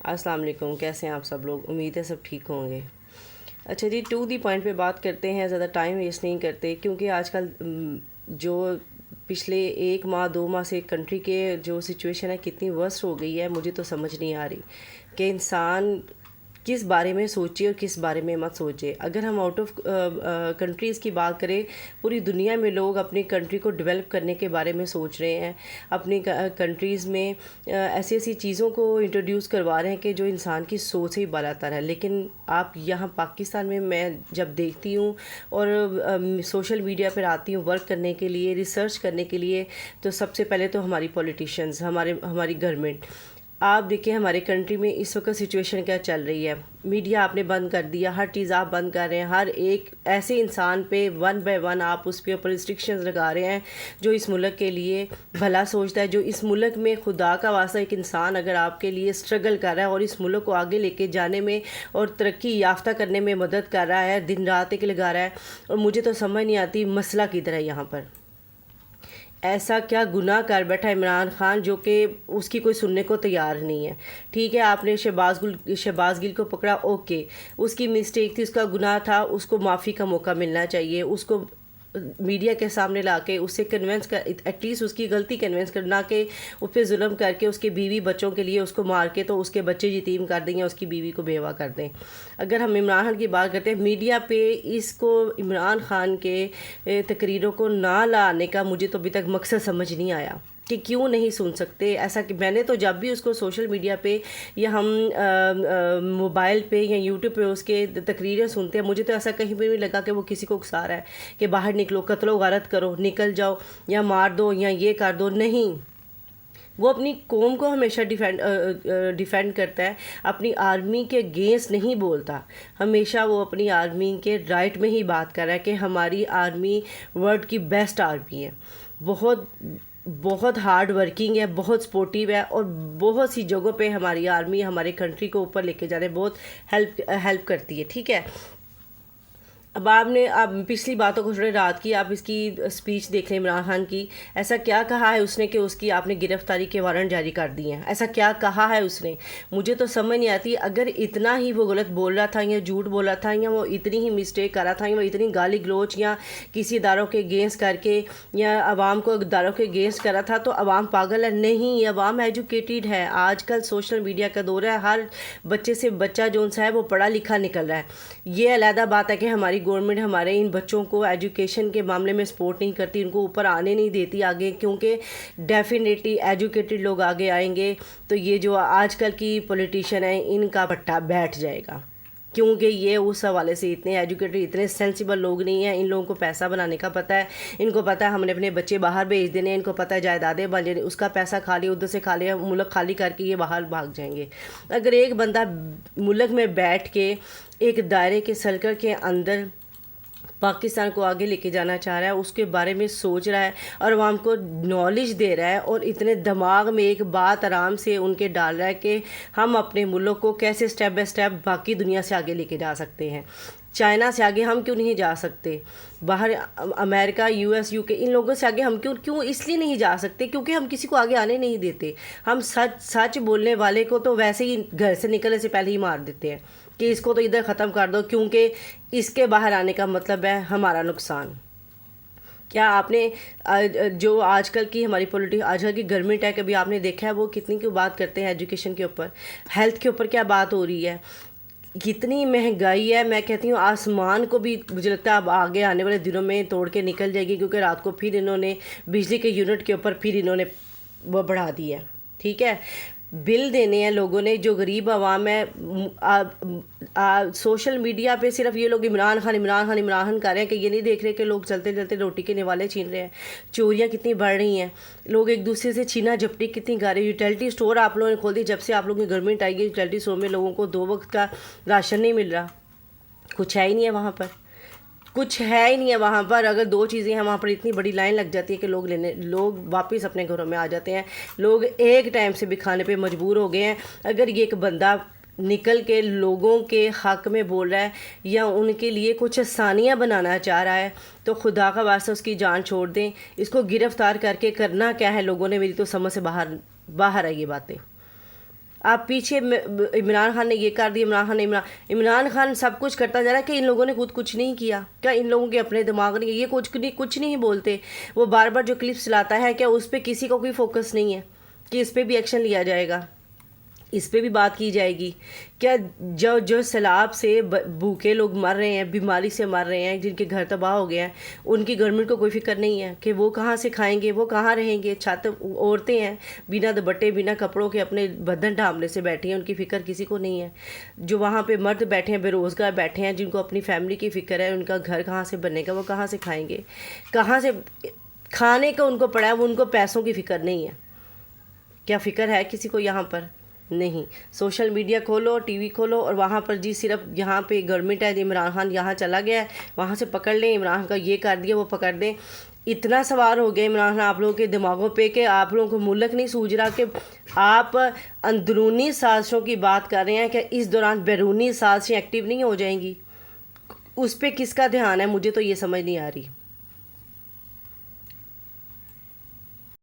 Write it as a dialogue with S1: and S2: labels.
S1: السلام علیکم، کیسے ہیں آپ سب لوگ؟ امید ہے سب ٹھیک ہوں گے۔ اچھا جی، ٹو دی پوائنٹ پہ بات کرتے ہیں، زیادہ ٹائم ویسٹ نہیں کرتے، کیونکہ آج کل جو پچھلے 1 ماہ 2 ماہ سے کنٹری کے جو سچویشن ہے کتنی ورسٹ ہو گئی ہے، مجھے تو سمجھ نہیں آ رہی کہ انسان کس بارے میں سوچے اور کس بارے میں مت سوچے۔ اگر ہم آؤٹ آف کنٹریز کی بات کریں، پوری دنیا میں لوگ اپنی کنٹری کو ڈیولپ کرنے کے بارے میں سوچ رہے ہیں، اپنی کنٹریز میں ایسی ایسی چیزوں کو انٹروڈیوس کروا رہے ہیں کہ جو انسان کی سوچ سے ہی بالاتر ہے۔ لیکن آپ یہاں پاکستان میں جب دیکھتی ہوں اور سوشل میڈیا پر آتی ہوں ورک کرنے کے لیے، ریسرچ کرنے کے لیے، تو سب سے پہلے تو ہماری پولیٹیشنز، ہماری گورنمنٹ، آپ دیکھیں ہمارے کنٹری میں اس وقت سچویشن کیا چل رہی ہے۔ میڈیا آپ نے بند کر دیا، ہر چیز آپ بند کر رہے ہیں، ہر ایک ایسے انسان پہ 1 بائی 1 آپ اس کے اوپر ریسٹرکشنز لگا رہے ہیں جو اس ملک کے لیے بھلا سوچتا ہے، جو اس ملک میں خدا کا واسطہ ایک انسان اگر آپ کے لیے اسٹرگل کر رہا ہے اور اس ملک کو آگے لے کے جانے میں اور ترقی یافتہ کرنے میں مدد کر رہا ہے، دن رات ایک لگا رہا ہے، اور مجھے تو سمجھ نہیں آتی مسئلہ کدھر ہے یہاں پر۔ ایسا کیا گناہ کر بیٹھا عمران خان جو کہ اس کی کوئی سننے کو تیار نہیں ہے؟ ٹھیک ہے، آپ نے شہباز گل کو پکڑا، اوکے، اس کی مسٹیک تھی، اس کا گناہ تھا، اس کو معافی کا موقع ملنا چاہیے، اس کو میڈیا کے سامنے لا کے اس سے کنونس کر، ایٹ لیسٹ اس کی غلطی کنونس کرنا، کہ اس پہ ظلم کر کے اس کے بیوی بچوں کے لیے اس کو مار کے تو اس کے بچے یتیم کر دیں یا اس کی بیوی کو بیوہ کر دیں۔ اگر ہم عمران خان کی بات کرتے ہیں، میڈیا پہ اس کو عمران خان کے تقریروں کو نہ لانے کا مجھے تو ابھی تک مقصد سمجھ نہیں آیا کہ کیوں نہیں سن سکتے ایسا۔ کہ میں نے تو جب بھی اس کو سوشل میڈیا پہ یا ہم موبائل پہ یا یوٹیوب پہ اس کے تقریریں سنتے ہیں، مجھے تو ایسا کہیں پہ نہیں لگا کہ وہ کسی کو اکسا رہا ہے کہ باہر نکلو، قتل و غارت کرو، نکل جاؤ یا مار دو یا یہ کر دو۔ نہیں، وہ اپنی قوم کو ہمیشہ ڈیفینڈ کرتا ہے، اپنی آرمی کے اگینسٹ نہیں بولتا، ہمیشہ وہ اپنی آرمی کے رائٹ میں ہی بات کر رہا ہے کہ ہماری آرمی ورلڈ کی بیسٹ آرمی ہے، بہت بہت ہارڈ ورکنگ ہے، بہت سپورٹیو ہے، اور بہت سی جگہوں پہ ہماری آرمی ہمارے کنٹری کو اوپر لے کے جانے بہت ہیلپ کرتی ہے۔ ٹھیک ہے، اب آپ نے پچھلی باتوں کو چھوڑے، رات کی آپ اس کی سپیچ دیکھ لیں عمران خان کی، ایسا کیا کہا ہے اس نے کہ اس کی آپ نے گرفتاری کے وارنٹ جاری کر دیے ہیں؟ ایسا کیا کہا ہے اس نے؟ مجھے تو سمجھ نہیں آتی۔ اگر اتنا ہی وہ غلط بول رہا تھا یا جھوٹ بول رہا تھا یا وہ اتنی ہی مسٹیک کر رہا تھا یا وہ اتنی گالی گلوچ یا کسی اداروں کے اگینسٹ کر کے یا عوام کو اداروں کے اگینسٹ کر رہا تھا تو عوام پاگل ہے؟ نہیں، یہ عوام ایجوکیٹڈ ہے۔ آج کل سوشل میڈیا کا دور ہے، ہر بچے سے بچہ جو ہے وہ پڑھا لکھا نکل رہا ہے۔ یہ علیحدہ بات ہے کہ ہماری گورنمنٹ ہمارے ان بچوں کو ایجوکیشن کے معاملے میں سپورٹ نہیں کرتی، ان کو اوپر آنے نہیں دیتی آگے، کیونکہ ڈیفینیٹلی ایجوکیٹڈ لوگ آگے آئیں گے تو یہ جو آج کل کی پولیٹیشین ہیں ان کا پٹا بیٹھ جائے گا، کیونکہ یہ اس حوالے سے اتنے ایجوکیٹڈ، اتنے سینسیبل لوگ نہیں ہیں۔ ان لوگوں کو پیسہ بنانے کا پتہ ہے، ان کو پتہ ہے ہم نے اپنے بچے باہر بھیج دینے ہیں، ان کو پتہ ہے جائیدادیں بن جانے، اس کا پیسہ کھا لیا، ادھر سے کھا لیا، ملک خالی کر کے یہ باہر بھاگ جائیں گے۔ اگر ایک بندہ ملک میں بیٹھ کے ایک دائرے کے سرکل کے اندر پاکستان کو آگے لے کے جانا چاہ رہا ہے، اس کے بارے میں سوچ رہا ہے اور عوام کو نالج دے رہا ہے، اور اتنے دماغ میں ایک بات آرام سے ان کے ڈال رہا ہے کہ ہم اپنے ملک کو کیسے سٹیپ بائی سٹیپ باقی دنیا سے آگے لے کے جا سکتے ہیں، چائنا سے آگے ہم کیوں نہیں جا سکتے، باہر امریکہ، یو ایس، یو کے، ان لوگوں سے آگے ہم کیوں اس لیے نہیں جا سکتے کیونکہ ہم کسی کو آگے آنے نہیں دیتے۔ ہم سچ بولنے والے کو تو ویسے ہی گھر سے نکلنے سے پہلے ہی مار دیتے ہیں کہ اس کو تو ادھر ختم کر دو، کیونکہ اس کے باہر آنے کا مطلب ہے ہمارا نقصان۔ کیا آپ نے جو آج کل کی ہماری آج کل کی گورنمنٹ ہے، کبھی آپ نے دیکھا ہے وہ کتنی کیوں بات کرتے ہیں ایجوکیشن کے اوپر، ہیلتھ کے اوپر کیا بات ہو رہی ہے؟ کتنی مہنگائی ہے، میں کہتی ہوں آسمان کو بھی مجھے لگتا ہے اب آگے آنے والے دنوں میں توڑ کے نکل جائے گی، کیونکہ رات کو پھر انہوں نے بجلی کے یونٹ کے اوپر پھر انہوں نے وہ بڑھا دی ہے۔ ٹھیک ہے، بل دینے ہیں لوگوں نے، جو غریب عوام ہے۔ سوشل میڈیا پہ صرف یہ لوگ عمران خان عمران خان عمران خان کر رہے ہیں کہ یہ نہیں دیکھ رہے کہ لوگ چلتے چلتے روٹی کے نوالے چھین رہے ہیں، چوریاں کتنی بڑھ رہی ہیں، لوگ ایک دوسرے سے چھینا جھپٹی کتنی کر رہے ہیں۔ یوٹیلٹی اسٹور آپ لوگوں نے کھول دی، جب سے آپ لوگوں کی گورنمنٹ آئی ہے یوٹیلٹی اسٹور میں لوگوں کو 2 وقت کا راشن نہیں مل رہا، کچھ ہے ہی نہیں ہے وہاں پر، کچھ ہے ہی نہیں ہے وہاں پر۔ اگر 2 چیزیں ہیں وہاں پر اتنی بڑی لائن لگ جاتی ہے کہ لوگ واپس اپنے گھروں میں آ جاتے ہیں، لوگ ایک ٹائم سے بھی کھانے پہ مجبور ہو گئے ہیں۔ اگر یہ ایک بندہ نکل کے لوگوں کے حق میں بول رہا ہے یا ان کے لیے کچھ آسانیاں بنانا چاہ رہا ہے تو خدا کا واسطہ اس کی جان چھوڑ دیں۔ اس کو گرفتار کر کے کرنا کیا ہے لوگوں نے؟ میری تو سمجھ سے باہر ہے یہ باتیں۔ آپ پیچھے عمران خان نے یہ کر دیا، عمران خان سب کچھ کرتا جا رہا ہے کہ ان لوگوں نے خود کچھ نہیں کیا؟ کیا ان لوگوں کے اپنے دماغ نہیں؟ یہ کچھ نہیں بولتے. وہ بار بار جو کلپس چلاتا ہے، کیا اس پہ کسی کو کوئی فوکس نہیں ہے کہ اس پہ بھی ایکشن لیا جائے گا، اس پہ بھی بات کی جائے گی؟ کیا جو سیلاب سے بھوکے لوگ مر رہے ہیں، بیماری سے مر رہے ہیں، جن کے گھر تباہ ہو گئے ہیں، ان کی گورنمنٹ کو کوئی فکر نہیں ہے کہ وہ کہاں سے کھائیں گے، وہ کہاں رہیں گے؟ عورتیں ہیں بنا دوپٹے بنا کپڑوں کے اپنے بدن ڈھانپنے سے بیٹھی ہیں، ان کی فکر کسی کو نہیں ہے. جو وہاں پہ مرد بیٹھے ہیں، بے روزگار بیٹھے ہیں، جن کو اپنی فیملی کی فکر ہے، ان کا گھر کہاں سے بنے گا، وہ کہاں سے کھائیں گے؟ کہاں سے کھانے کا ان کو پڑا ہے، وہ ان کو پیسوں کی فکر نہیں ہے. کیا فکر ہے کسی کو یہاں پر؟ نہیں. سوشل میڈیا کھولو، ٹی وی کھولو، اور وہاں پر جی صرف یہاں پہ گورنمنٹ ہے، عمران خان یہاں چلا گیا ہے، وہاں سے پکڑ لیں، عمران خان کا یہ کر دیا، وہ پکڑ دیں. اتنا سوار ہو گیا عمران خان آپ لوگوں کے دماغوں پہ کہ آپ لوگوں کو ملک نہیں سوجھ رہا کہ آپ اندرونی سازشوں کی بات کر رہے ہیں کہ اس دوران بیرونی سازشیں ایکٹیو نہیں ہو جائیں گی. اس پہ کس کا دھیان ہے؟ مجھے تو یہ سمجھ نہیں آ رہی.